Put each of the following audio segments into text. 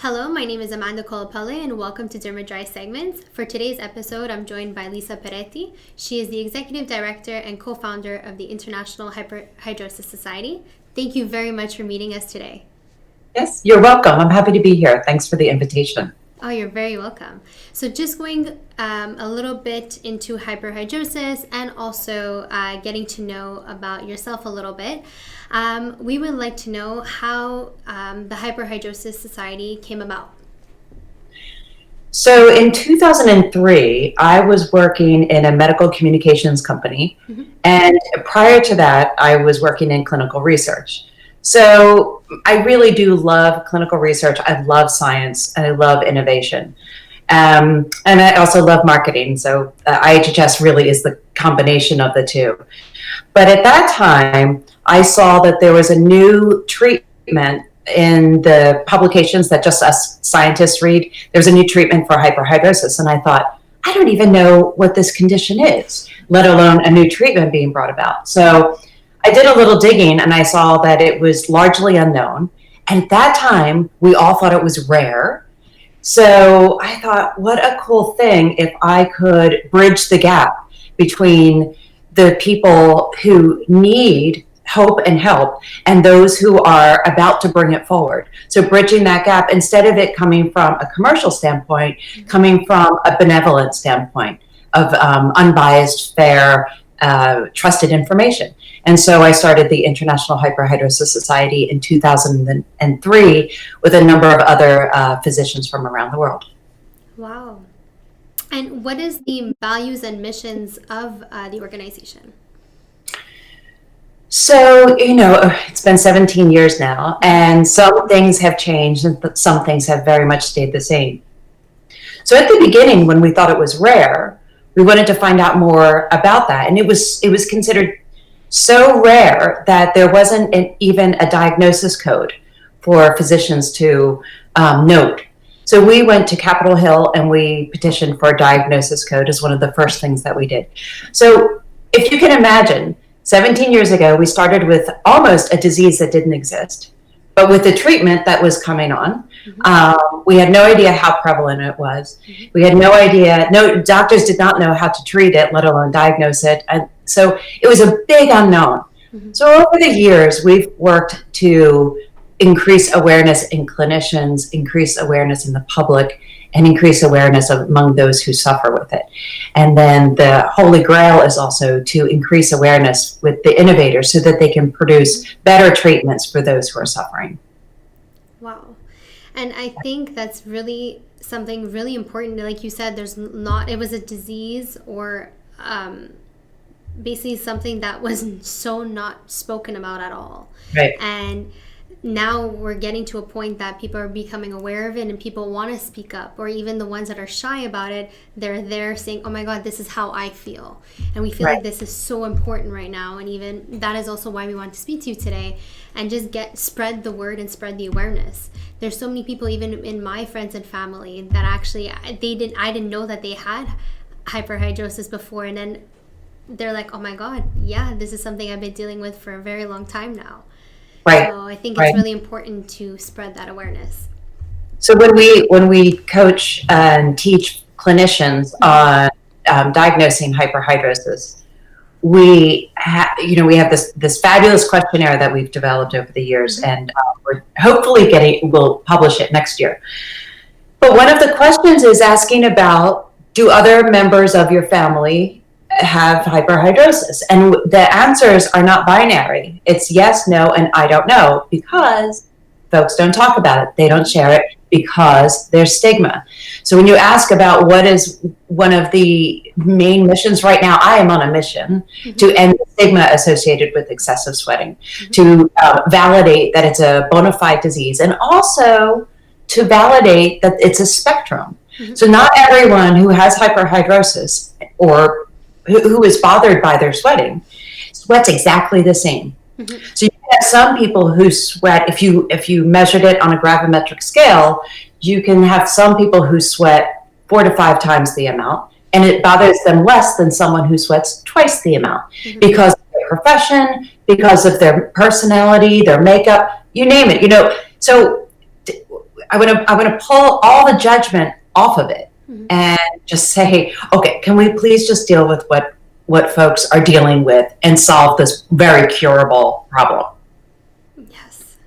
Hello, my name is Amanda Colapelle and welcome to Dermadry segments. For today's episode, I'm joined by Lisa Pieretti. She is the Executive Director and Co-Founder of the International Hyperhidrosis Society. Thank you very much for meeting us today. Yes, you're welcome. I'm happy to be here. Thanks for the invitation. Oh, you're very welcome. So just going a little bit into hyperhidrosis and also getting to know about yourself a little bit, we would like to know how the Hyperhidrosis Society came about. So in 2003, I was working in a medical communications company. And prior to that, I was working in clinical research. So I really do love clinical research. I love science and I love innovation. And I also love marketing. So IHhS really is the combination of the two. But at that time, I saw that there was a new treatment in the publications that just us scientists read. There's a new treatment for hyperhidrosis. And I thought, I don't even know what this condition is, let alone a new treatment being brought about. So I did a little digging and I saw that it was largely unknown. And at that time, we all thought it was rare. So I thought, what a cool thing if I could bridge the gap between the people who need hope and help and those who are about to bring it forward. So bridging that gap, instead of it coming from a commercial standpoint, coming from a benevolent standpoint of unbiased, fair, trusted information. And so I started the International Hyperhidrosis Society in 2003 with a number of other physicians from around the world. Wow. And what is the values and missions of the organization? So, it's been 17 years now, and some things have changed and some things have very much stayed the same. So at the beginning, when we thought it was rare, we wanted to find out more about that. And it was considered so rare that there wasn't even a diagnosis code for physicians to note. So we went to Capitol Hill and we petitioned for a diagnosis code as one of the first things that we did. So if you can imagine, 17 years ago, we started with almost a disease that didn't exist, but with the treatment that was coming on, we had no idea how prevalent it was. We had no idea, no doctors did not know how to treat it, let alone diagnose it. And so it was a big unknown. So over the years, we've worked to increase awareness in clinicians, increase awareness in the public, and increase awareness among those who suffer with it. And then the holy grail is also to increase awareness with the innovators so that they can produce better treatments for those who are suffering. Wow. And I think that's really something really important. Like you said, it was a disease or basically something that was so not spoken about at all. Right. And now we're getting to a point that people are becoming aware of it and people want to speak up, or even the ones that are shy about it, they're there saying, oh my God, this is how I feel. And we feel like this is so important right now. And even that is also why we want to speak to you today and just spread the word and spread the awareness. There's so many people, even in my friends and family, that actually I didn't know that they had hyperhidrosis before. And then they're like, oh my God, yeah, this is something I've been dealing with for a very long time now. Right. So I think it's really important to spread that awareness. So when we coach and teach clinicians on diagnosing hyperhidrosis, we have this fabulous questionnaire that we've developed over the years, and we're hopefully we'll publish it next year. But one of the questions is asking about, do other members of your family have hyperhidrosis? And the answers are not binary. It's yes, no, and I don't know, because folks don't talk about it. They don't share it because there's stigma. So when you ask about what is one of the main missions right now, I am on a mission to end the stigma associated with excessive sweating, to validate that it's a bona fide disease, and also to validate that it's a spectrum. So not everyone who has hyperhidrosis or who is bothered by their sweating sweats exactly the same. So you have some people who sweat, if you measured it on a gravimetric scale, you can have some people who sweat 4 to 5 times the amount, and it bothers them less than someone who sweats twice the amount because of their profession, because of their personality, their makeup, you name it. So I want to pull all the judgment off of it and just say, okay, can we please just deal with what folks are dealing with and solve this very curable problem? Yes,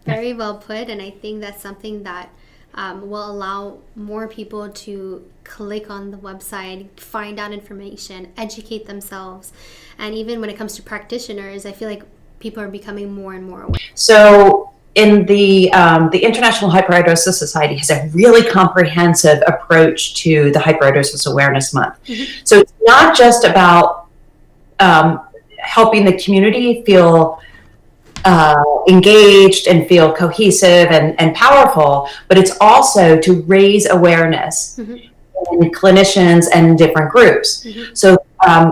very well put. And I think that's something that will allow more people to click on the website, find out information, educate themselves. And even when it comes to practitioners, I feel like people are becoming more and more aware. So in the International Hyperhidrosis Society has a really comprehensive approach to the Hyperhidrosis Awareness Month. So it's not just about helping the community feel engaged and feel cohesive and powerful, but it's also to raise awareness in clinicians and different groups. So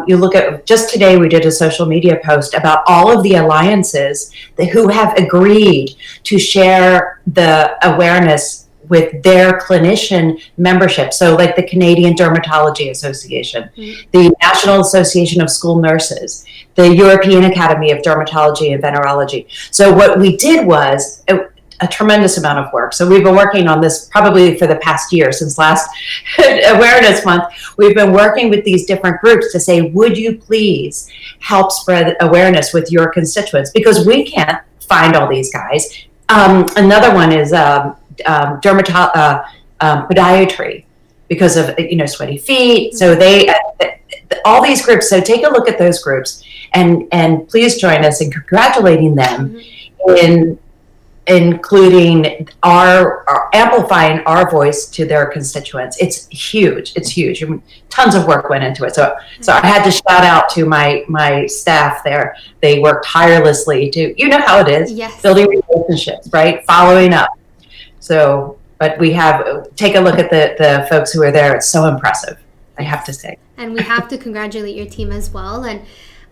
you look at, just today we did a social media post about all of the alliances who have agreed to share the awareness with their clinician membership. So like the Canadian Dermatology Association, the National Association of School Nurses, the European Academy of Dermatology and Venerology. So what we did was a tremendous amount of work. So we've been working on this probably for the past year, since last Awareness Month. We've been working with these different groups to say, would you please help spread awareness with your constituents? Because we can't find all these guys. Another one is podiatry, because of sweaty feet. So they all these groups. So take a look at those groups and please join us in congratulating them in including our amplifying our voice to their constituents. It's huge. It's huge. I mean, tons of work went into it. So I had to shout out to my staff there. They worked tirelessly to, how it is, building relationships, right? Following up. So, but we have, take a look at the folks who are there. It's so impressive, I have to say. And we have to congratulate your team as well. And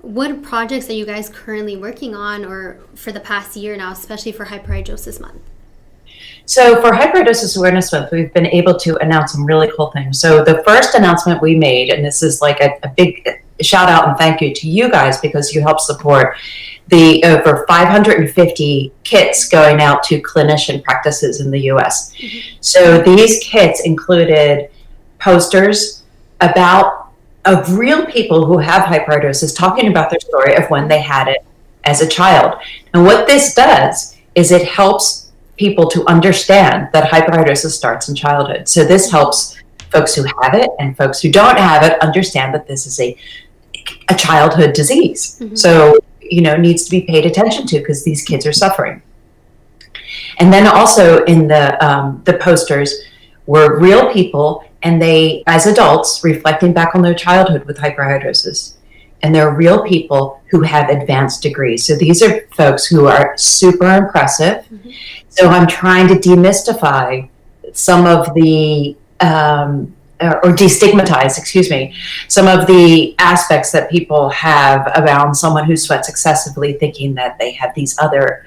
what projects are you guys currently working on, or for the past year now, especially for Hyperhidrosis Month? So for Hyperhidrosis Awareness Month, we've been able to announce some really cool things. So the first announcement we made, and this is like a big shout out and thank you to you guys, because you help support the over 550 kits going out to clinician practices in the US. So these kits included posters of real people who have hyperhidrosis talking about their story of when they had it as a child. And what this does is it helps people to understand that hyperhidrosis starts in childhood. So this helps folks who have it and folks who don't have it understand that this is a childhood disease. So, needs to be paid attention to, because these kids are suffering. And then also in the posters were real people, and they, as adults, reflecting back on their childhood with hyperhidrosis. And they're real people who have advanced degrees. So these are folks who are super impressive. So I'm trying to demystify some of the, or destigmatize, some of the aspects that people have around someone who sweats excessively, thinking that they have these other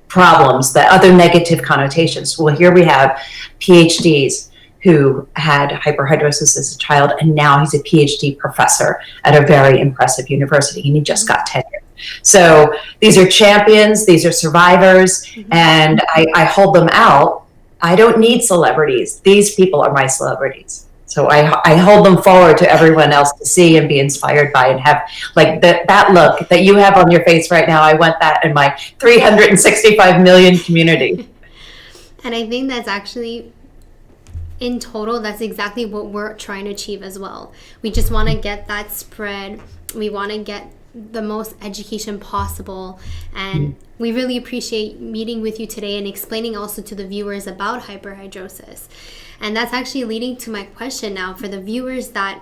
problems, that other negative connotations. Well, here we have PhDs who had hyperhidrosis as a child, and now he's a PhD professor at a very impressive university, and he just got tenure. So these are champions, these are survivors, and I hold them out. I don't need celebrities. These people are my celebrities. So I hold them forward to everyone else to see and be inspired by, and have like that look that you have on your face right now. I want that in my 365 million community. And I think that's actually, in total, that's exactly what we're trying to achieve as well. We just want to get that spread. We want to get the most education possible. And we really appreciate meeting with you today and explaining also to the viewers about hyperhidrosis. And that's actually leading to my question now for the viewers that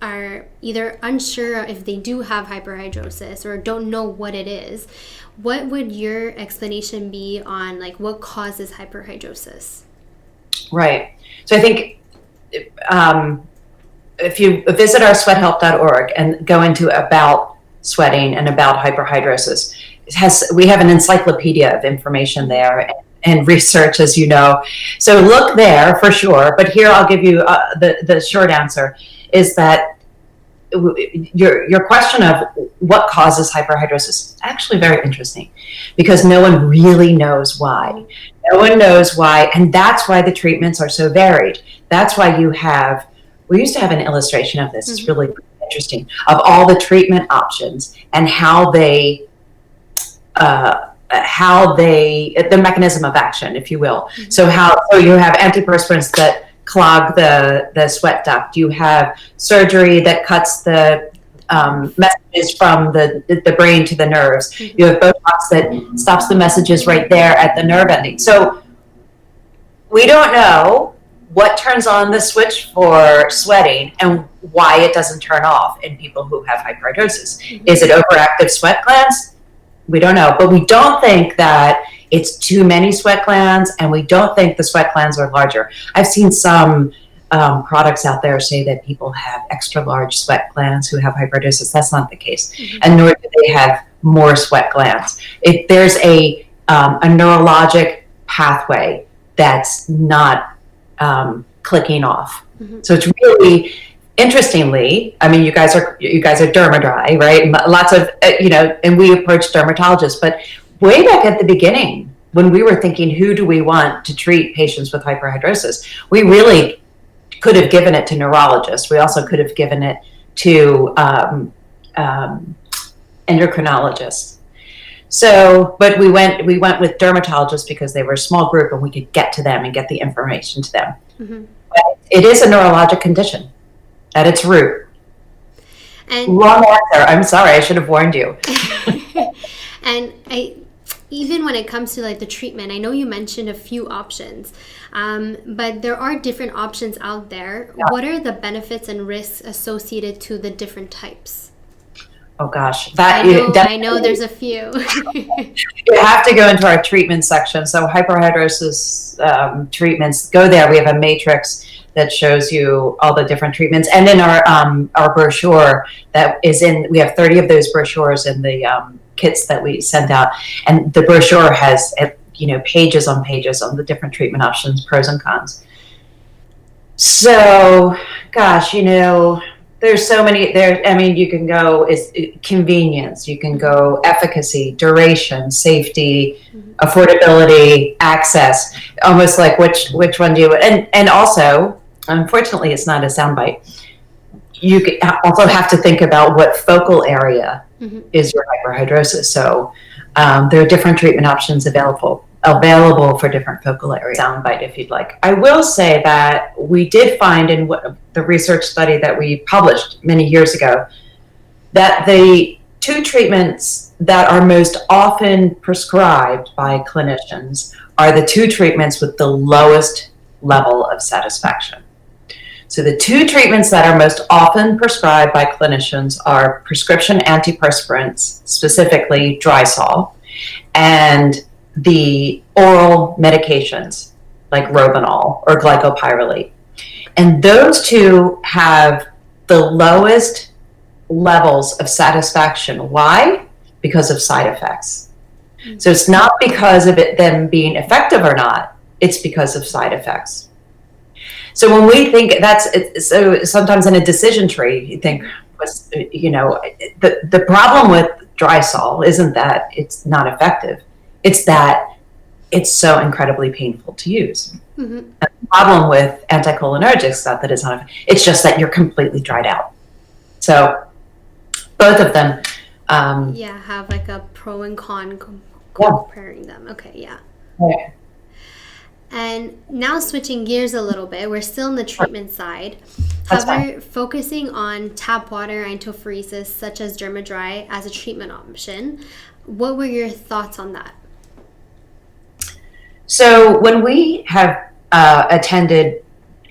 are either unsure if they do have hyperhidrosis or don't know what it is. What would your explanation be on like what causes hyperhidrosis? Right. So I think if you visit our sweathelp.org and go into about sweating and about hyperhidrosis, we have an encyclopedia of information there and research, as you know. So look there for sure. But here I'll give you the short answer is that your question of what causes hyperhidrosis is actually very interesting, because no one really knows why. No one knows why, and that's why the treatments are so varied. That's why we used to have an illustration of this. It's really interesting, of all the treatment options and how the mechanism of action, if you will. So you have antiperspirants that clog the sweat duct. You have surgery that cuts the messages from the brain to the nerves. You have Botox that stops the messages right there at the nerve ending. So we don't know what turns on the switch for sweating and why it doesn't turn off in people who have hyperhidrosis. Is it overactive sweat glands? We don't know, but we don't think that it's too many sweat glands, and we don't think the sweat glands are larger. I've seen some products out there say that people have extra large sweat glands who have hyperhidrosis. That's not the case, and nor do they have more sweat glands. There's a neurologic pathway that's not clicking off. So it's really, interestingly, I mean, you guys are Dermadry, right? Lots of and we approach dermatologists, but way back at the beginning, when we were thinking, who do we want to treat patients with hyperhidrosis, we really could have given it to neurologists. We also could have given it to endocrinologists. So, but we went with dermatologists because they were a small group and we could get to them and get the information to them. But it is a neurologic condition at its root. And long answer. I'm sorry, I should have warned you. And even when it comes to like the treatment, I know you mentioned a few options, but there are different options out there. Yeah. What are the benefits and risks associated to the different types? Oh gosh, I know there's a few. You have to go into our treatment section. So hyperhidrosis treatments, go there. We have a matrix that shows you all the different treatments, and in our brochure that is we have 30 of those brochures in the kits that we send out, and the brochure has pages on pages on the different treatment options, pros and cons. So, gosh, there's so many there. I mean, you can go convenience, you can go efficacy, duration, safety, affordability, access. Almost like which one do you? And also, unfortunately, it's not a soundbite. You also have to think about what focal area is your hyperhidrosis. So there are different treatment options available for different focal areas. Soundbite, if you'd like. I will say that we did find in the research study that we published many years ago that the two treatments that are most often prescribed by clinicians are the two treatments with the lowest level of satisfaction. So the two treatments that are most often prescribed by clinicians are prescription antiperspirants, specifically Drysol, and the oral medications like Robenol or glycopyrrolate. And those two have the lowest levels of satisfaction. Why? Because of side effects. So it's not because of them being effective or not, it's because of side effects. So when we think so sometimes in a decision tree, you think, the problem with Drysol isn't that it's not effective. It's that it's so incredibly painful to use. And the problem with anticholinergics is not that it's not effective. It's just that you're completely dried out. So both of them have like a pro and con comparing them. Okay, yeah. And now switching gears a little bit, we're still in the treatment side. However, focusing on tap water iontophoresis, such as Dermadry, as a treatment option, what were your thoughts on that? So when we have attended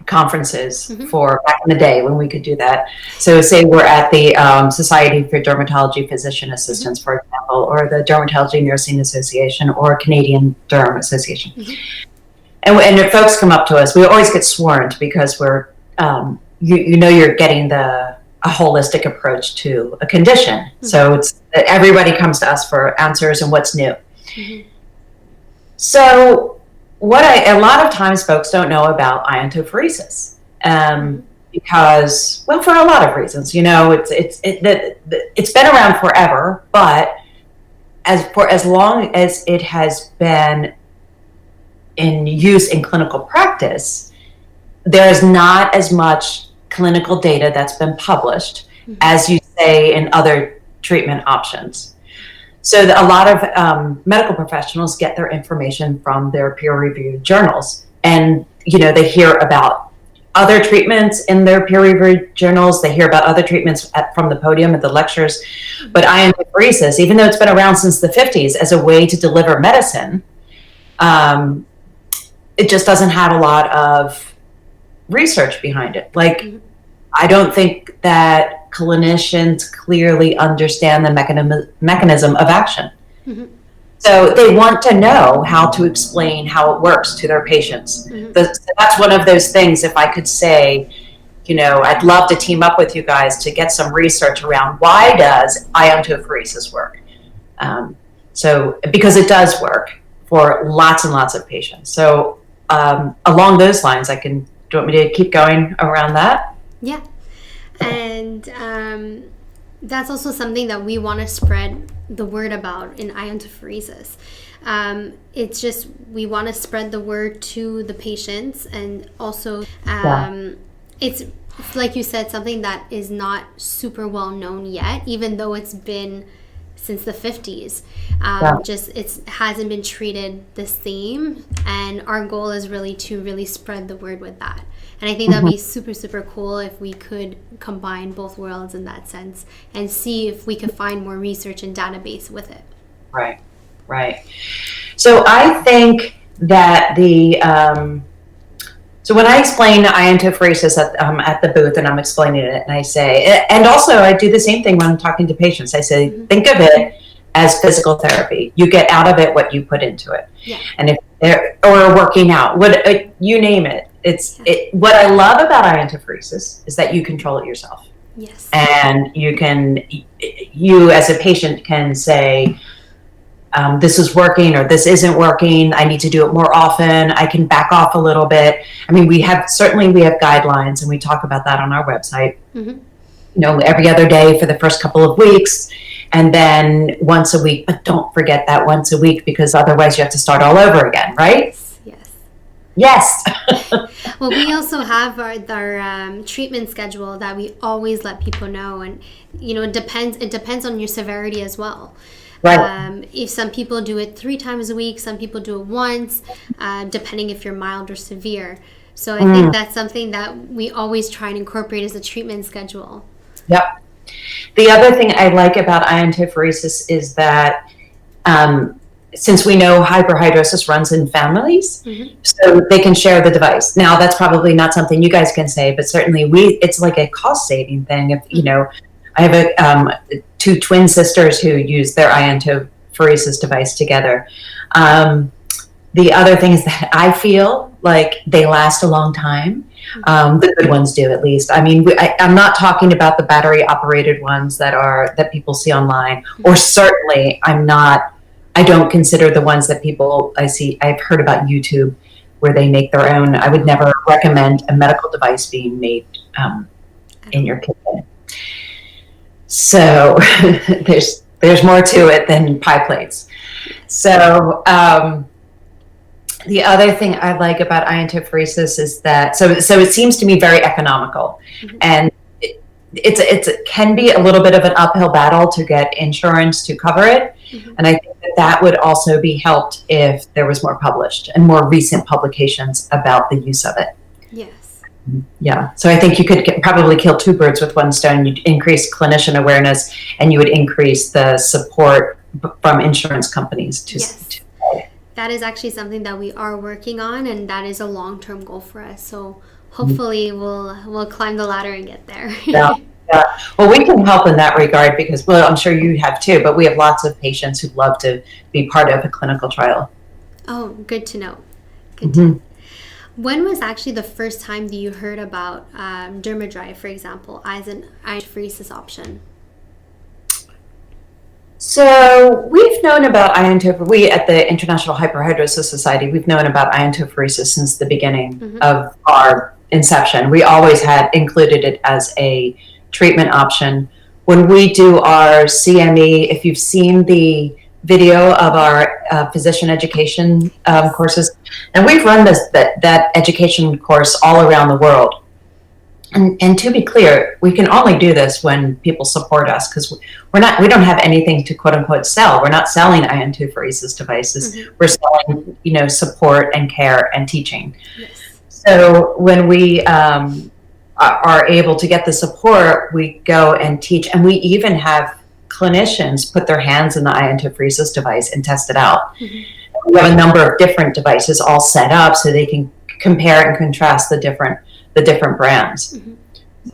conferences for back in the day when we could do that, so say we're at the Society for Dermatology Physician Assistants, for example, or the Dermatology Nursing Association or Canadian Derm Association. And if folks come up to us, we always get swarmed because we're, you're getting a holistic approach to a condition. So everybody comes to us for answers and what's new. So a lot of times folks don't know about iontophoresis. because, well, for a lot of reasons. It's been around forever, but as long as it has been in use in clinical practice, there is not as much clinical data that's been published as you say in other treatment options. So a lot of medical professionals get their information from their peer-reviewed journals, and they hear about other treatments in their peer-reviewed journals. They hear about other treatments from the podium at the lectures. But iontophoresis, even though it's been around since the 50s as a way to deliver medicine, it just doesn't have a lot of research behind it. I don't think that clinicians clearly understand the mechanism of action. So they want to know how to explain how it works to their patients. That's one of those things. If I could say, I'd love to team up with you guys to get some research around why does iontophoresis work? So because it does work for lots and lots of patients. So along those lines, do you want me to keep going around that? Yeah. And that's also something that we want to spread the word about in iontophoresis. It's just we want to spread the word to the patients, and also it's like you said, something that is not super well known yet, even though it's been since the 50s. Just it hasn't been treated the same, and our goal is really to spread the word with that. And I think that'd be super, super cool if we could combine both worlds in that sense and see if we could find more research and database with it. Right. So I think that so when I explain iontophoresis at the booth, and I'm explaining it, and I say, and also I do the same thing when I'm talking to patients. I say, think of it as physical therapy. You get out of it what you put into it. Yeah. And or working out, you name it. What I love about iontophoresis is that you control it yourself. Yes. And you as a patient can say, this is working or this isn't working. I need to do it more often. I can back off a little bit. I mean, we have guidelines, and we talk about that on our website. Every other day for the first couple of weeks, and then once a week. But don't forget that once a week, because otherwise you have to start all over again, right? Yes. Well, we also have our treatment schedule that we always let people know, and it depends on your severity as well. Right. If some people do it 3 times a week, some people do it once, depending if you're mild or severe. So I think that's something that we always try and incorporate as a treatment schedule. Yep. The other thing I like about iontophoresis is that since we know hyperhidrosis runs in families, so they can share the device. Now, that's probably not something you guys can say, but certainly it's like a cost-saving thing. If I have 2 twin sisters who use their iontophoresis device together. The other thing is that I feel like they last a long time. The good ones do, at least. I mean, I'm not talking about the battery-operated ones that people see online, or certainly I don't consider the ones that I've heard about YouTube where they make their own. I would never recommend a medical device being made in your kitchen. So there's more to it than pie plates. So the other thing I like about iontophoresis is that so it seems to me very economical, and it can be a little bit of an uphill battle to get insurance to cover it, and I think that would also be helped if there was more published and more recent publications about the use of it. Yes. Yeah. So I think you could probably kill 2 birds with one stone. You'd increase clinician awareness, and you would increase the support from insurance companies That is actually something that we are working on, and that is a long-term goal for us. So hopefully we'll climb the ladder and get there. Yeah. Well, we can help in that regard because, well, I'm sure you have too, but we have lots of patients who'd love to be part of a clinical trial. Oh, good to know. Good to know. When was actually the first time that you heard about Dermadry, for example, as an iontophoresis option? So we've known about we at the International Hyperhidrosis Society, we've known about iontophoresis since the beginning of our inception. We always had included it as a treatment option. When we do our CME, if you've seen the video of our physician education courses, and we've run that education course all around the world. And to be clear, we can only do this when people support us, because we don't have anything to quote unquote sell. We're not selling iontophoresis devices. Mm-hmm. We're selling, support and care and teaching. Yes. So when we are able to get the support, we go and teach, and we even have clinicians put their hands in the iontophoresis device and test it out. Mm-hmm. We have a number of different devices all set up so they can compare and contrast the different brands. Mm-hmm.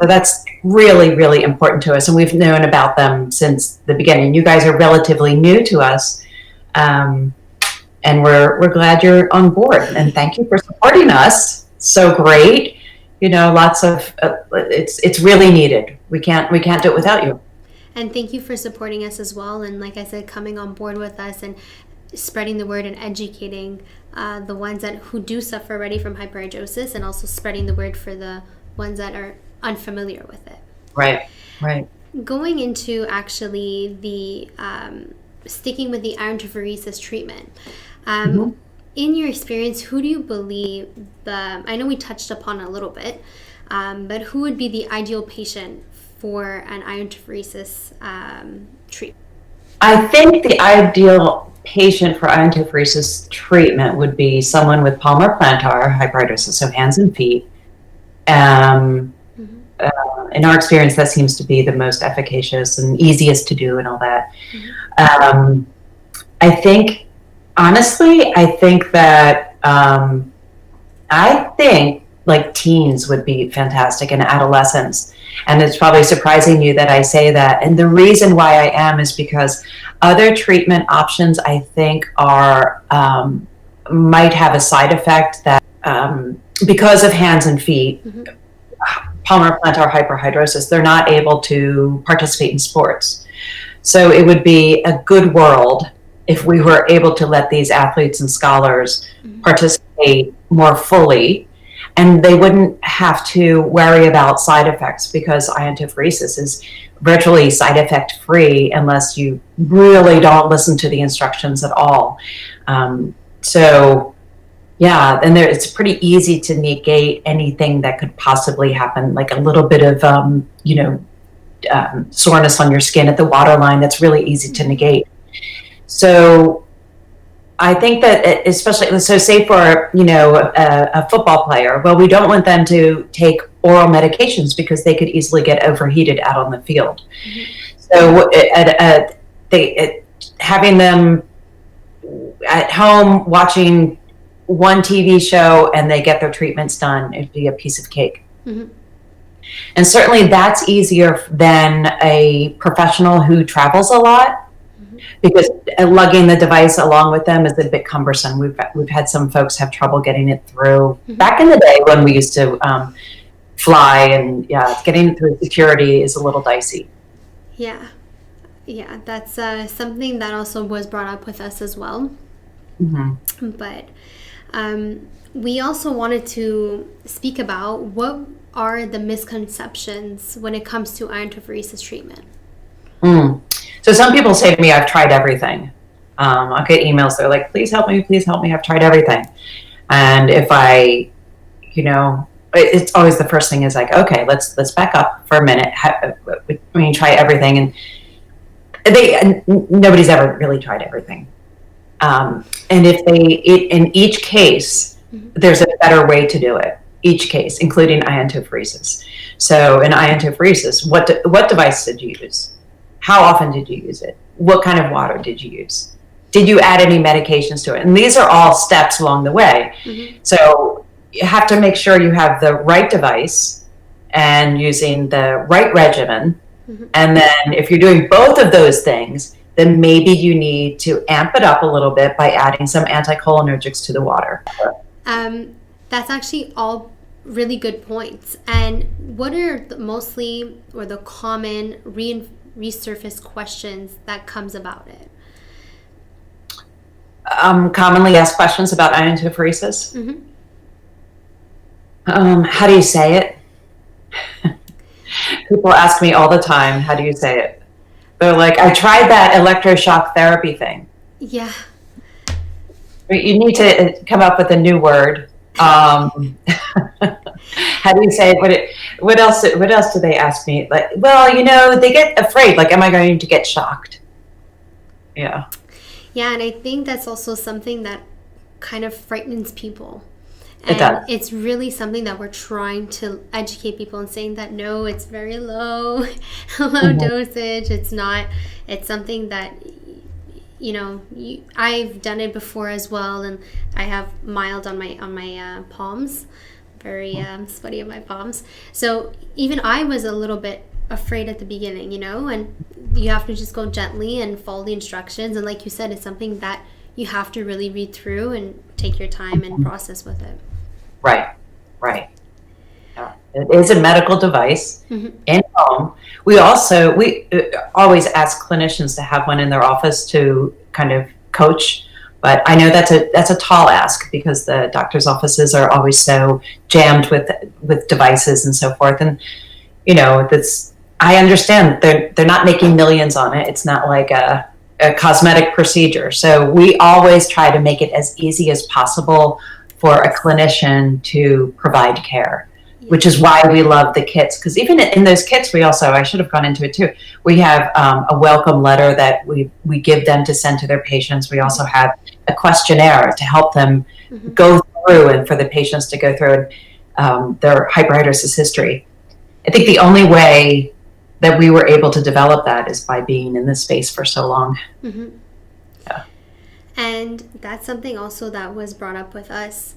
So that's really, really important to us. And we've known about them since the beginning. You guys are relatively new to us. And we're glad you're on board. And thank you for supporting us. So great. Lots of, it's really needed. We can't do it without you. And thank you for supporting us as well. And like I said, coming on board with us and spreading the word and educating the ones who do suffer already from hyperhidrosis, and also spreading the word for the ones that are unfamiliar with it. Right. Going into actually the sticking with the iontophoresis treatment. Mm-hmm. In your experience, who do you believe I know we touched upon a little bit, but who would be the ideal patient for an iontophoresis treatment? I think the ideal patient for iontophoresis treatment would be someone with palmar-plantar hyperhidrosis, so hands and feet. In our experience, that seems to be the most efficacious and easiest to do and all that. Mm-hmm. I think that like teens would be fantastic, and adolescents. And it's probably surprising you that I say that. And the reason why I am is because other treatment options, I think, might have a side effect that because of hands and feet, mm-hmm. palmar-plantar hyperhidrosis, they're not able to participate in sports. So it would be a good world if we were able to let these athletes and scholars mm-hmm. participate more fully, and they wouldn't have to worry about side effects, because iontophoresis is virtually side effect free unless you really don't listen to the instructions at all. And it's pretty easy to negate anything that could possibly happen, like a little bit of soreness on your skin at the waterline. That's really easy to negate. So I think that, especially, so say for, a football player, well, we don't want them to take oral medications because they could easily get overheated out on the field. Mm-hmm. So having them at home watching one TV show and they get their treatments done, it'd be a piece of cake. Mm-hmm. And certainly that's easier than a professional who travels a lot, because lugging the device along with them is a bit cumbersome. We've had some folks have trouble getting it through. Mm-hmm. Back in the day when we used to fly, and getting it through security is a little dicey. Yeah, that's something that also was brought up with us as well. Mm-hmm. But we also wanted to speak about what are the misconceptions when it comes to iontophoresis treatment. So some people say to me, I've tried everything. I'll get emails. They're like, please help me. I've tried everything. And if it's always the first thing is like, okay, let's back up for a minute. Try everything. And nobody's ever really tried everything. And in each case, mm-hmm. there's a better way to do it. Each case, including iontophoresis. So in iontophoresis, what device did you use? How often did you use it? What kind of water did you use? Did you add any medications to it? And these are all steps along the way. Mm-hmm. So you have to make sure you have the right device and using the right regimen. Mm-hmm. And then if you're doing both of those things, then maybe you need to amp it up a little bit by adding some anticholinergics to the water. That's actually all really good points. And what are the common resurface questions that comes about it? Commonly asked questions about iontophoresis. Mm-hmm. How do you say it? People ask me all the time, how do you say it? They're like, I tried that electroshock therapy thing. Yeah. You need to come up with a new word. How do you say it? What else do they ask me? Like, well, they get afraid. Like, am I going to get shocked? Yeah. Yeah, and I think that's also something that kind of frightens people. It does. It's really something that we're trying to educate people and saying that no, it's very low, dosage. It's not. It's something that I've done it before as well, and I have mild on my palms, very sweaty on my palms. So even I was a little bit afraid at the beginning, and you have to just go gently and follow the instructions. And like you said, it's something that you have to really read through and take your time and process with it. Right. Yeah. It is a medical device in home. We always ask clinicians to have one in their office to kind of coach, but I know that's a tall ask because the doctor's offices are always so jammed with devices and so forth. And I understand they're not making millions on it. It's not like a cosmetic procedure. So we always try to make it as easy as possible for a clinician to provide care, which is why we love the kits. Because even in those kits, we also, I should have gone into it too, we have a welcome letter that we give them to send to their patients. We also have a questionnaire to help them go through and for the patients to go through their hyperhidrosis history. I think the only way that we were able to develop that is by being in this space for so long. Yeah. And that's something also that was brought up with us.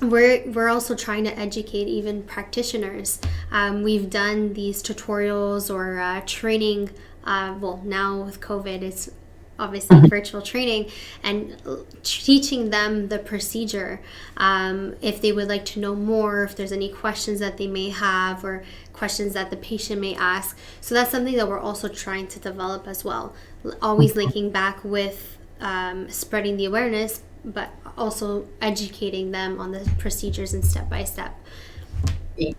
We're also trying to educate even practitioners. We've done these tutorials or training. Now with COVID, it's obviously virtual training, and teaching them the procedure. If they would like to know more, if there's any questions that they may have or questions that the patient may ask. So that's something that we're also trying to develop as well. Always linking back with spreading the awareness, but also educating them on the procedures and step by step.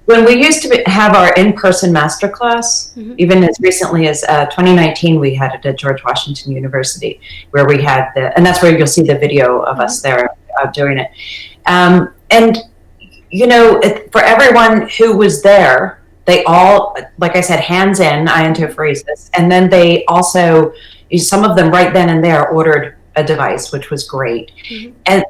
When we used to have our in-person masterclass, even as recently as 2019, we had it at George Washington University, where we had and that's where you'll see the video of us there doing it. And for everyone who was there, they all, like I said, hands in, iontophoresis, and then they also, some of them right then and there ordered a device, which was great. And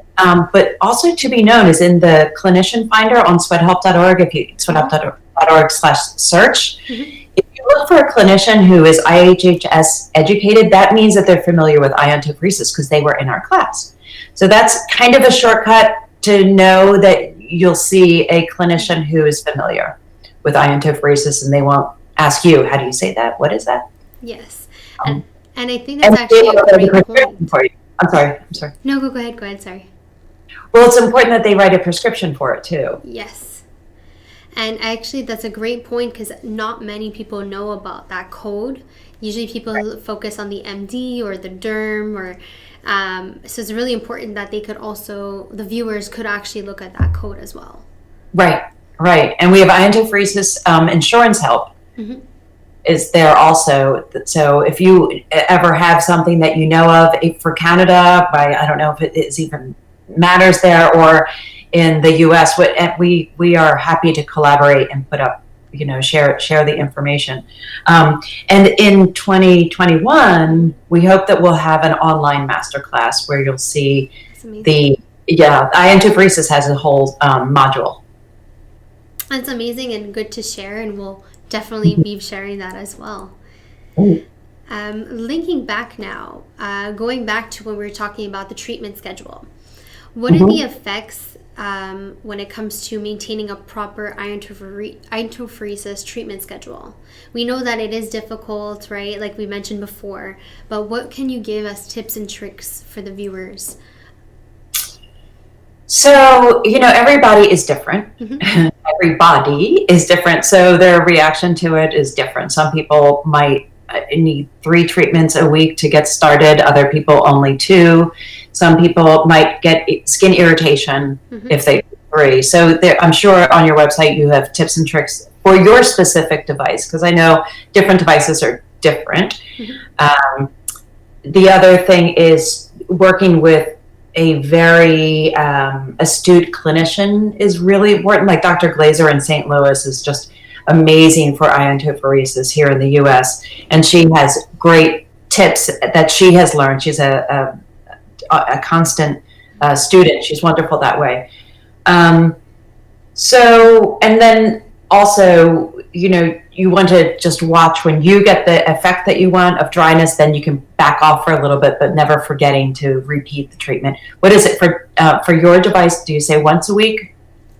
but also to be known is in the clinician finder on sweathelp.org, if you sweathelp.org/search, if you look for a clinician who is IHhS educated, that means that they're familiar with iontophoresis because they were in our class. So that's kind of a shortcut to know that you'll see a clinician who is familiar with iontophoresis, and they won't ask you, how do you say that? What is that? Yes. And I think that's actually a great point. For you. I'm sorry. No, go ahead. Sorry. Well, it's important that they write a prescription for it too. Yes. And actually, that's a great point because not many people know about that code. Usually people focus on the MD or the derm or so it's really important that the viewers could actually look at that code as well. Right. And we have iontophoresis insurance help is there also. So if you ever have something that you know of for Canada, I don't know if it is even matters there, or in the US, we are happy to collaborate and put up, share the information. And in 2021, we hope that we'll have an online masterclass where you'll see iontophoresis has a whole module. That's amazing and good to share, and we'll definitely be sharing that as well. Linking back now, going back to when we were talking about the treatment schedule. What are the effects when it comes to maintaining a proper iontophoresis treatment schedule? We know that it is difficult, right? Like we mentioned before, but what can you give us tips and tricks for the viewers? So, everybody is different. Everybody is different. So their reaction to it is different. Some people might need 3 treatments a week to get started. Other people only 2. Some people might get skin irritation if they 3. So I'm sure on your website you have tips and tricks for your specific device, because I know different devices are different. The other thing is working with a very astute clinician is really important. Like Dr. Glazer in St. Louis is just amazing for iontophoresis here in the US. And she has great tips that she has learned. She's a constant student. She's wonderful that way. So, and then also, you want to just watch when you get the effect that you want of dryness, then you can back off for a little bit, but never forgetting to repeat the treatment. What is it for your device? Do you say once a week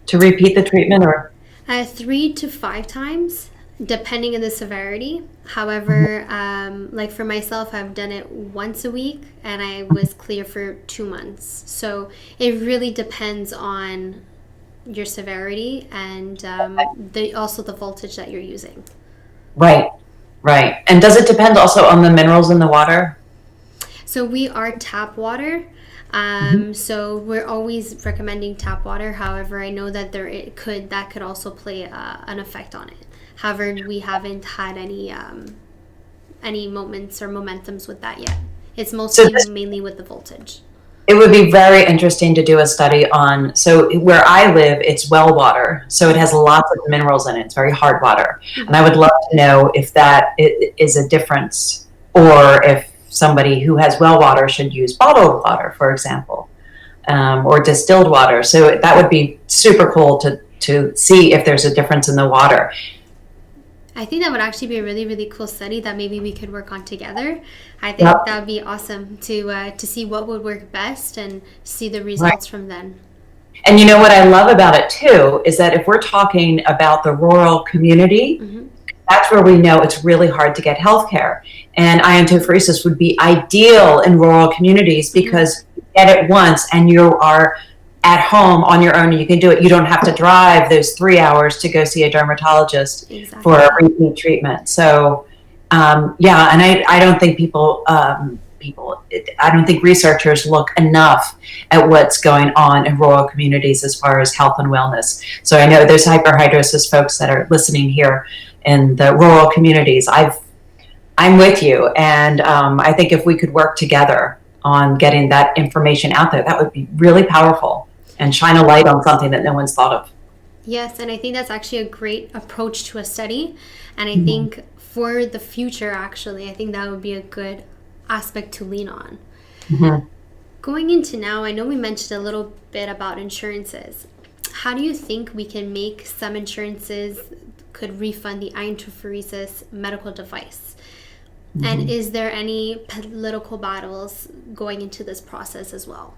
to repeat the treatment, or 3 to 5 times, depending on the severity. However, like for myself, I've done it once a week and I was clear for 2 months. So it really depends on your severity and also the voltage that you're using. Right. And does it depend also on the minerals in the water? So we are tap water. So we're always recommending tap water. However, I know that that could also play an effect on it. However, we haven't had any moments or momentums with that yet. It's mostly mainly with the voltage. It would be very interesting to do a study on, so where I live, it's well water. So it has lots of minerals in it. It's very hard water. And I would love to know if that is a difference, or if somebody who has well water should use bottled water, for example, or distilled water. So that would be super cool to see if there's a difference in the water. I think that would actually be a really, really cool study that maybe we could work on together. I think that would be awesome to see what would work best and see the results from then. And you know what I love about it too is that if we're talking about the rural community, that's where we know it's really hard to get healthcare. And iontophoresis would be ideal in rural communities because you get it once and you are at home on your own, and you can do it. You don't have to drive those 3 hours to go see a dermatologist for a repeat treatment. So, and I don't think I don't think researchers look enough at what's going on in rural communities as far as health and wellness. So I know there's hyperhidrosis folks that are listening here in the rural communities. I'm with you, and I think if we could work together on getting that information out there, that would be really powerful and shine a light on something that no one's thought of. Yes, and I think that's actually a great approach to a study. And I think for the future, actually, I think that would be a good aspect to lean on. Going into now, I know we mentioned a little bit about insurances. How do you think we can make some insurances could refund the iontophoresis medical device? And is there any political battles going into this process as well?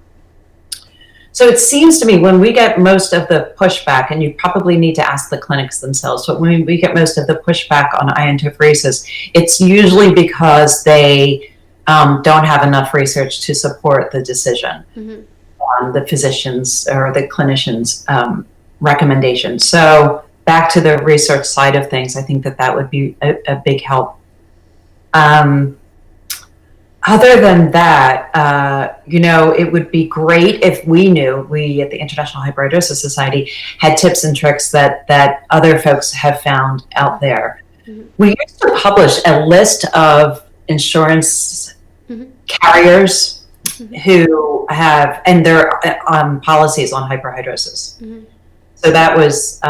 So it seems to me when we get most of the pushback, and you probably need to ask the clinics themselves, but when we get most of the pushback on iontophoresis, it's usually because they don't have enough research to support the decision, the physicians or the clinicians' recommendations. So back to the research side of things, I think that would be a big help. Other than that, it would be great if we at the International Hyperhidrosis Society had tips and tricks that other folks have found out there. We used to publish a list of insurance carriers who have, and their policies on hyperhidrosis. So that was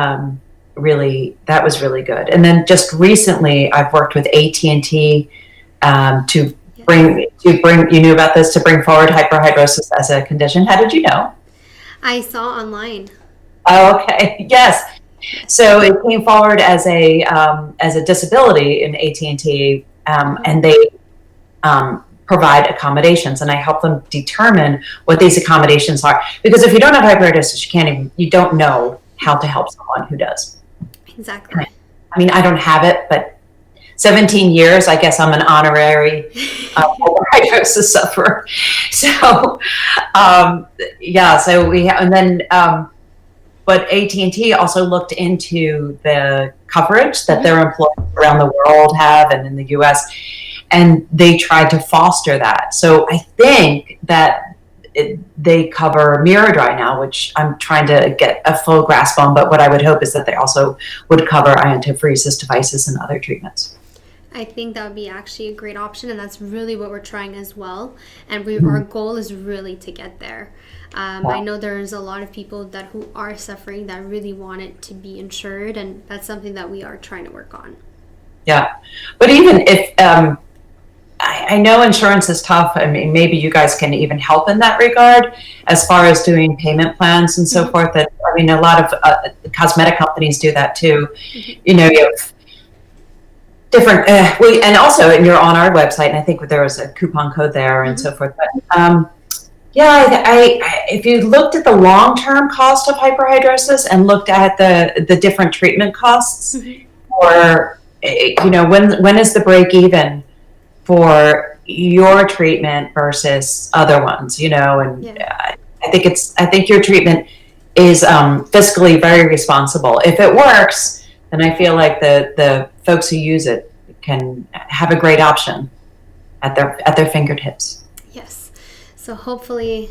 really good. And then just recently, I've worked with AT&T to bring, you knew about this, to bring forward hyperhidrosis as a condition. How did you know? I saw online. Oh, okay. Yes. So it came forward as a disability in AT&T, and they provide accommodations, and I help them determine what these accommodations are. Because if you don't have hyperhidrosis, you don't know how to help someone who does. Exactly. I mean, I don't have it, but 17 years, I guess I'm an honorary hyperhidrosis sufferer. So, so we have, and then, but AT&T also looked into the coverage that their employees around the world have and in the US, and they tried to foster that. So I think that they cover Miradry now, which I'm trying to get a full grasp on. But what I would hope is that they also would cover iontophoresis devices and other treatments. I think that would be actually a great option, and that's really what we're trying as well. And our goal is really to get there. I know there's a lot of people who are suffering that really want it to be insured, and that's something that we are trying to work on. Yeah, but even if I know insurance is tough. I mean, maybe you guys can even help in that regard as far as doing payment plans and so forth. That, I mean, a lot of cosmetic companies do that too. You know, you have different, and also you're on our website, and I think there was a coupon code there and so forth. But yeah, if you looked at the long-term cost of hyperhidrosis and looked at the different treatment costs, or you know, when is the break even for your treatment versus other ones, you know, and I think your treatment is fiscally very responsible. If it works, then I feel like the folks who use it can have a great option at their fingertips. Yes. So hopefully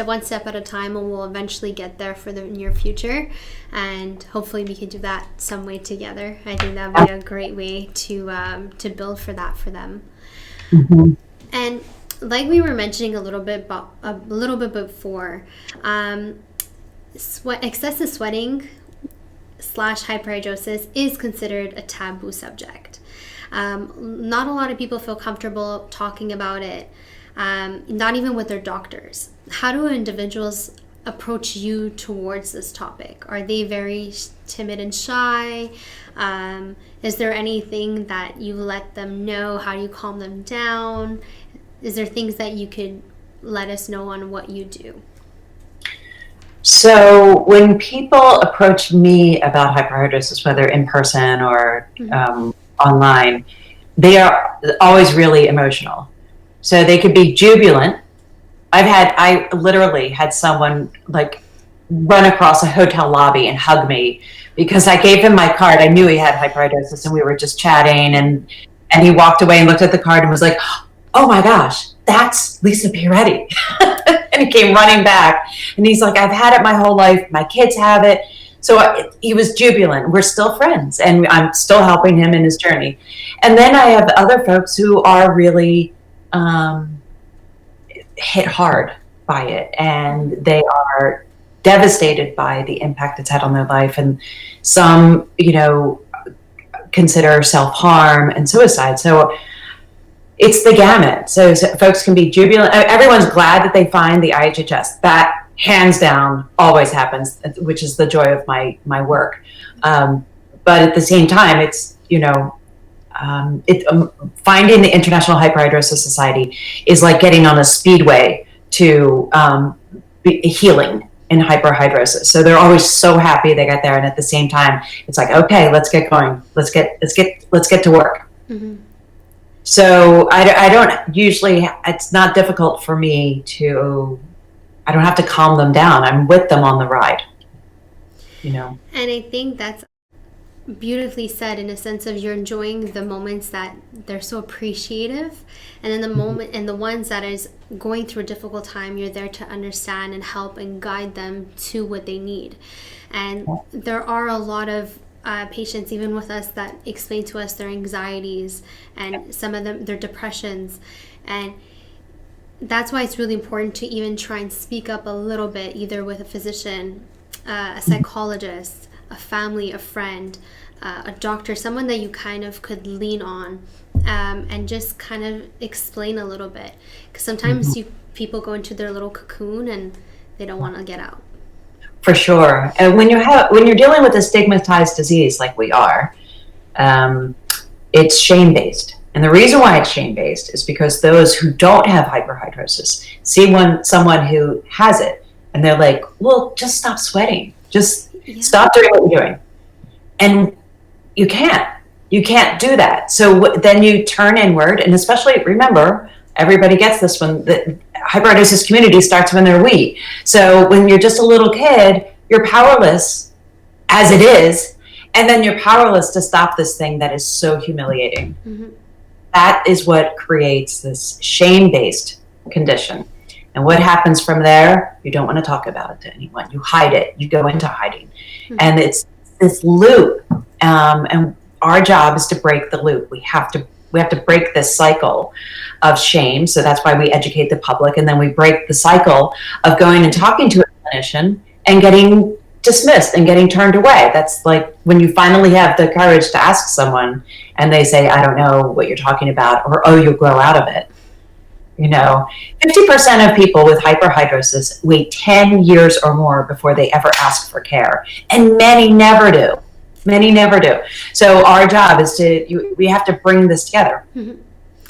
one step at a time, and we'll eventually get there for the near future, and hopefully we can do that some way together. I think that would be a great way to build for that for them. And like we were mentioning a little bit before, excessive sweating / hyperhidrosis is considered a taboo subject. Not a lot of people feel comfortable talking about it. Not even with their doctors. How do individuals approach you towards this topic? Are they very timid and shy? Is there anything that you let them know? How do you calm them down? Is there things that you could let us know on what you do? So when people approach me about hyperhidrosis, whether in person or online, they are always really emotional. So they could be jubilant. I literally had someone like run across a hotel lobby and hug me because I gave him my card. I knew he had hyperhidrosis, and we were just chatting, and he walked away and looked at the card and was like, "Oh my gosh, that's Lisa Pieretti." And he came running back, and he's like, "I've had it my whole life. My kids have it." So he was jubilant. We're still friends, and I'm still helping him in his journey. And then I have other folks who are really hit hard by it, and they are devastated by the impact it's had on their life, and some, you know, consider self-harm and suicide. So it's the gamut. So folks can be jubilant. Everyone's glad that they find the IHhS. That hands down always happens, which is the joy of my work. But at the same time, it's, you know, finding the International Hyperhidrosis Society is like getting on a speedway to healing in hyperhidrosis. So they're always so happy they got there, and at the same time, it's like, okay, let's get going. Let's get to work. So I don't usually. It's not difficult for me to. I don't have to calm them down. I'm with them on the ride. You know. And I think that's beautifully said, in a sense of you're enjoying the moments that they're so appreciative, and then the moment and the ones that is going through a difficult time, you're there to understand and help and guide them to what they need. And there are a lot of patients, even with us, that explain to us their anxieties and some of them their depressions, and that's why it's really important to even try and speak up a little bit, either with a physician, a psychologist, a family, a friend, a doctor, someone that you kind of could lean on, and just kind of explain a little bit, because sometimes people go into their little cocoon and they don't want to get out. For sure. And when you're dealing with a stigmatized disease like we are, it's shame-based. And the reason why it's shame-based is because those who don't have hyperhidrosis see someone who has it, and they're like, well, just stop sweating. Just stop doing what you're doing. And you can't do that. So then you turn inward, and especially, remember, everybody gets this when the hyperhidrosis community starts when they're wee. So when you're just a little kid, you're powerless as it is, and then you're powerless to stop this thing that is so humiliating. That is what creates this shame-based condition. And what happens from there? You don't want to talk about it to anyone. You hide it. You go into hiding. And it's this loop. And our job is to break the loop. We have to break this cycle of shame. So that's why we educate the public. And then we break the cycle of going and talking to a clinician and getting dismissed and getting turned away. That's like when you finally have the courage to ask someone and they say, I don't know what you're talking about, or, oh, you'll grow out of it. 50% of people with hyperhidrosis wait 10 years or more before they ever ask for care. And many never do. Many never do. So our job is we have to bring this together. And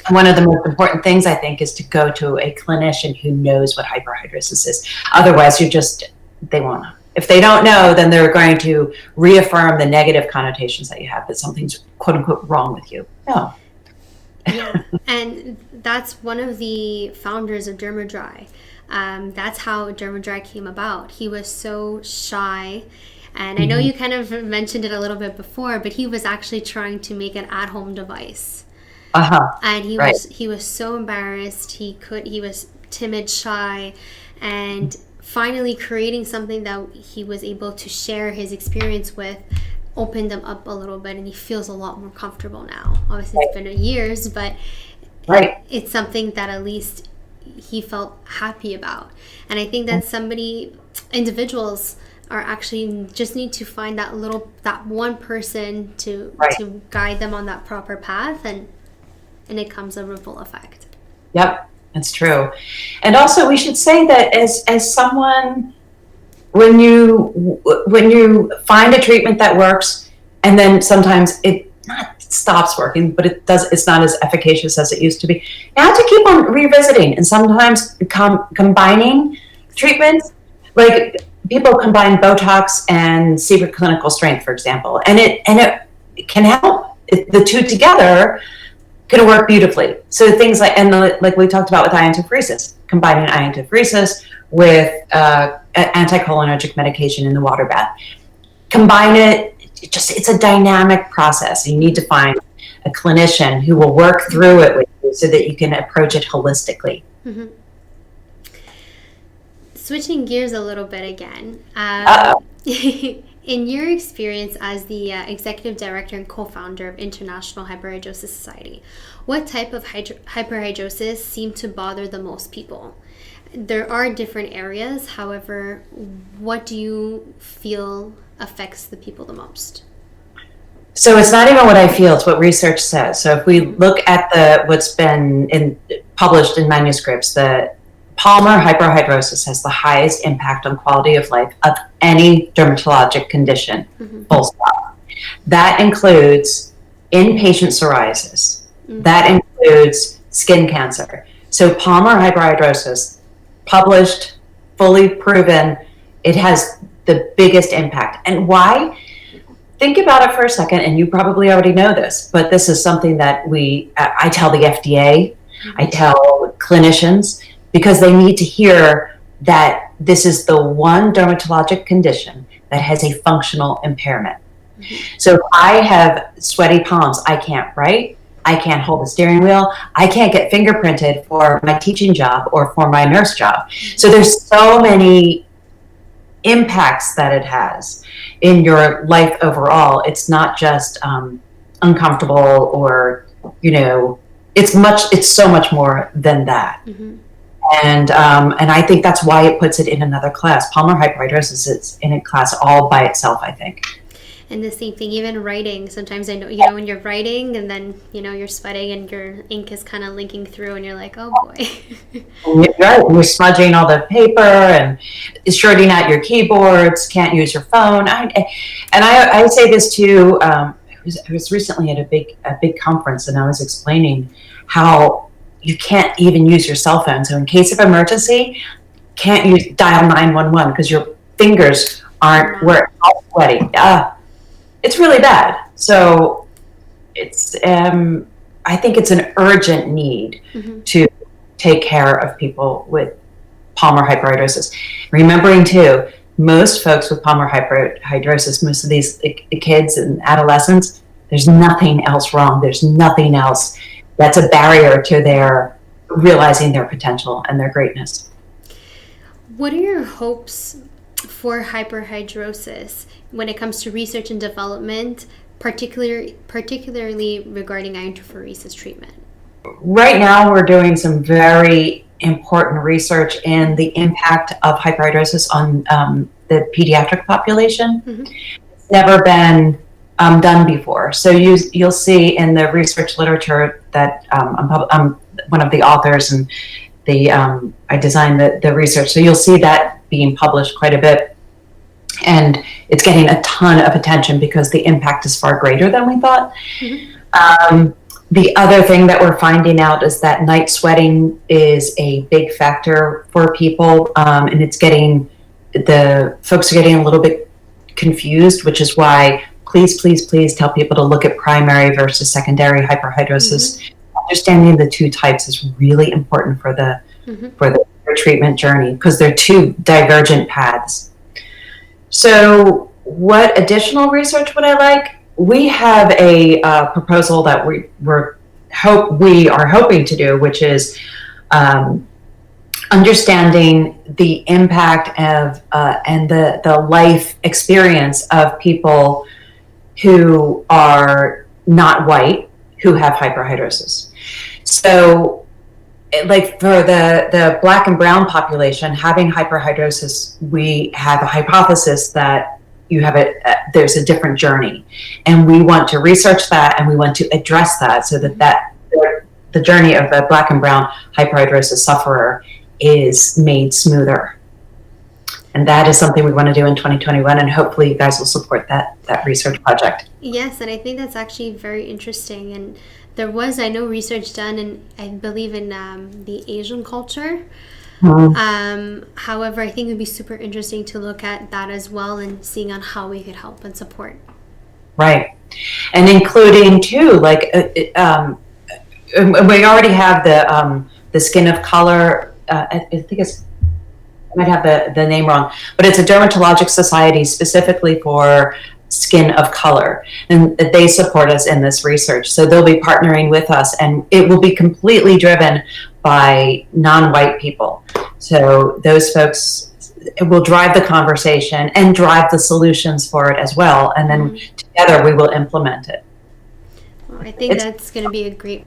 one of the most important things, I think, is to go to a clinician who knows what hyperhidrosis is. Otherwise, they won't know. If they don't know, then they're going to reaffirm the negative connotations that you have, that something's quote unquote wrong with you. No. Yeah, and that's one of the founders of Dermadry. That's how Dermadry came about. He was so shy, and I know you kind of mentioned it a little bit before, but he was actually trying to make an at-home device. And he was so embarrassed. He was timid, shy, and finally creating something that he was able to share his experience with opened them up a little bit, and he feels a lot more comfortable now. Obviously, it's been years, but it's something that at least he felt happy about. And I think that individuals are actually just need to find that one person to guide them on that proper path, and it comes a ripple effect. Yep, that's true. And also, we should say that as someone, when you find a treatment that works, and then sometimes it not stops working, but it's not as efficacious as it used to be, you have to keep on revisiting and sometimes combining treatments. Like people combine Botox and secret clinical strength, for example, and it can help. The two together can work beautifully. So things like we talked about with iontophoresis, combining iontophoresis with anticholinergic medication in the water bath. Combine it. It's a dynamic process. You need to find a clinician who will work through it with you so that you can approach it holistically. Switching gears a little bit again. In your experience as the executive director and co-founder of International Hyperhidrosis Society, what type of hyperhidrosis seemed to bother the most people? There are different areas. However, what do you feel affects the people the most? So it's not even what I feel, it's what research says. So if we look at what's been published in manuscripts, the Palmar hyperhidrosis has the highest impact on quality of life of any dermatologic condition, full stop. That includes inpatient psoriasis. That includes skin cancer. So Palmar hyperhidrosis, published, fully proven, it has the biggest impact. And why? Think about it for a second, and you probably already know this, but this is something that I tell the FDA, I tell clinicians, because they need to hear that this is the one dermatologic condition that has a functional impairment. So if I have sweaty palms, I can't write, I can't hold a steering wheel, I can't get fingerprinted for my teaching job or for my nurse job. So there's so many impacts that it has in your life overall. It's not just uncomfortable or, it's so much more than that. And I think that's why it puts it in another class. Palmar hyperhidrosis is in a class all by itself, I think. And the same thing, even writing. Sometimes I know, when you're writing and then, you're sweating and your ink is kind of linking through and you're like, oh boy. Right. You're smudging all the paper and shorting out your keyboards, can't use your phone. I say this too. I was recently at a big conference and I was explaining how you can't even use your cell phone. So in case of emergency, can't dial 911 because your fingers aren't all sweaty. It's really bad. So it's I think it's an urgent need to take care of people with Palmar hyperhidrosis. Remembering too, most folks with Palmar hyperhidrosis, most of these kids and adolescents, there's nothing else wrong. There's nothing else that's a barrier to their realizing their potential and their greatness. What are your hopes for hyperhidrosis when it comes to research and development, particularly regarding iontophoresis treatment? Right now, we're doing some very important research in the impact of hyperhidrosis on the pediatric population. Mm-hmm. It's never been done before. So you'll see in the research literature that I'm one of the authors, and I designed the research. So you'll see that being published quite a bit. And it's getting a ton of attention because the impact is far greater than we thought. Mm-hmm. The other thing that we're finding out is that night sweating is a big factor for people, and the folks are getting a little bit confused, which is why please tell people to look at primary versus secondary hyperhidrosis. Mm-hmm. Understanding the two types is really important for the treatment journey because they're two divergent paths. So what additional research would I like? We have a proposal that we are hoping to do, which is understanding the impact of and the life experience of people who are not white who have hyperhidrosis. So, like for the black and brown population having hyperhidrosis, we have a hypothesis that there's a different journey, and we want to research that and we want to address that so that the journey of the black and brown hyperhidrosis sufferer is made smoother. And that is something we want to do in 2021, and hopefully you guys will support that research project. Yes, and I think that's actually very interesting. And there was, I know, research done in, I believe, in the Asian culture. Mm-hmm. However, I think it would be super interesting to look at that as well and seeing on how we could help and support. Right. And including too, like, we already have the skin of color. I think I might have the name wrong, but it's a dermatologic society specifically for skin of color, and they support us in this research. So they'll be partnering with us, and it will be completely driven by non-white people. So those folks will drive the conversation and drive the solutions for it as well, and then together we will implement it. Well, I think that's going to be a great.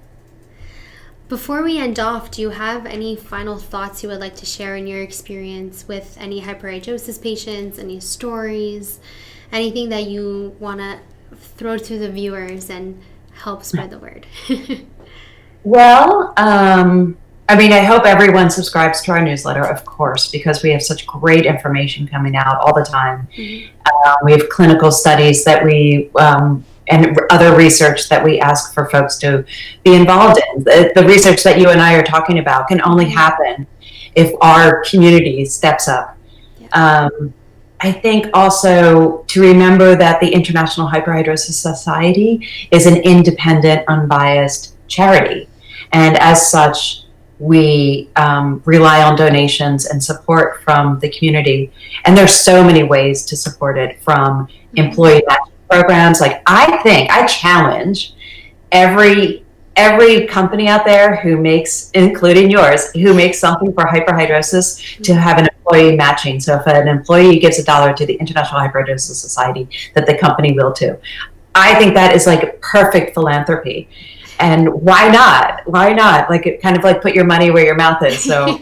Before we end off, do you have any final thoughts you would like to share in your experience with any hyperhidrosis patients, any stories, anything that you want to throw to the viewers and help spread the word? Well, I mean, I hope everyone subscribes to our newsletter, of course, because we have such great information coming out all the time. Mm-hmm. We have clinical studies that and other research that we ask for folks to be involved in. The research that you and I are talking about can only happen if our community steps up. Yeah. I think also to remember that the International Hyperhidrosis Society is an independent, unbiased charity. And as such, we rely on donations and support from the community. And there's so many ways to support it, from employee matching programs. Like, I challenge every company out there who makes, including yours, who makes something for hyperhidrosis to have an employee matching. So if an employee gives $1 to the International Hyperhidrosis Society, that the company will too. I think that is like perfect philanthropy. And why not? Why not? Like, it kind of like put your money where your mouth is. So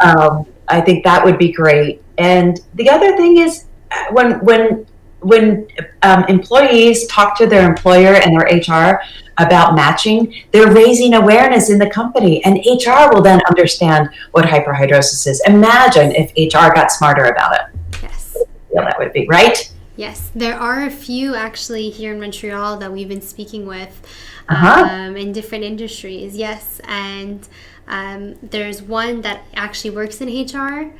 I think that would be great. And the other thing is when employees talk to their employer and their HR about matching, they're raising awareness in the company, and HR will then understand what hyperhidrosis is. Imagine if HR got smarter about it. Yes. Yeah, that would be right. Yes, there are a few actually here in Montreal that we've been speaking with in different industries. Yes, and there's one that actually works in HR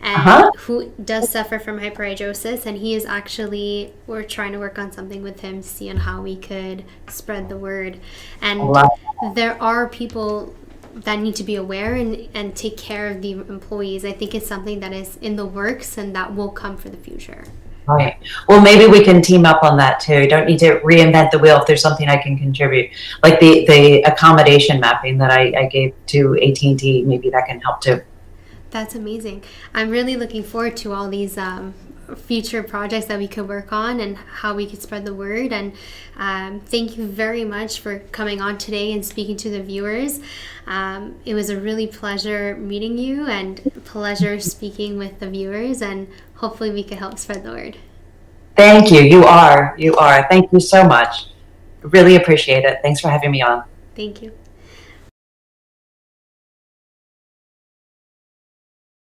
and who does suffer from hyperhidrosis, and he is actually, we're trying to work on something with him to see on how we could spread the word. And there are people that need to be aware and take care of the employees. I think it's something that is in the works and that will come for the future. Right. Well, maybe we can team up on that too. You don't need to reinvent the wheel if there's something I can contribute. Like the accommodation mapping that I gave to AT&T, maybe that can help too. That's amazing. I'm really looking forward to all these future projects that we could work on and how we could spread the word. And thank you very much for coming on today and speaking to the viewers. It was a really pleasure meeting you and pleasure speaking with the viewers, and hopefully we could help spread the word. Thank you. You are. Thank you so much. Really appreciate it. Thanks for having me on. Thank you.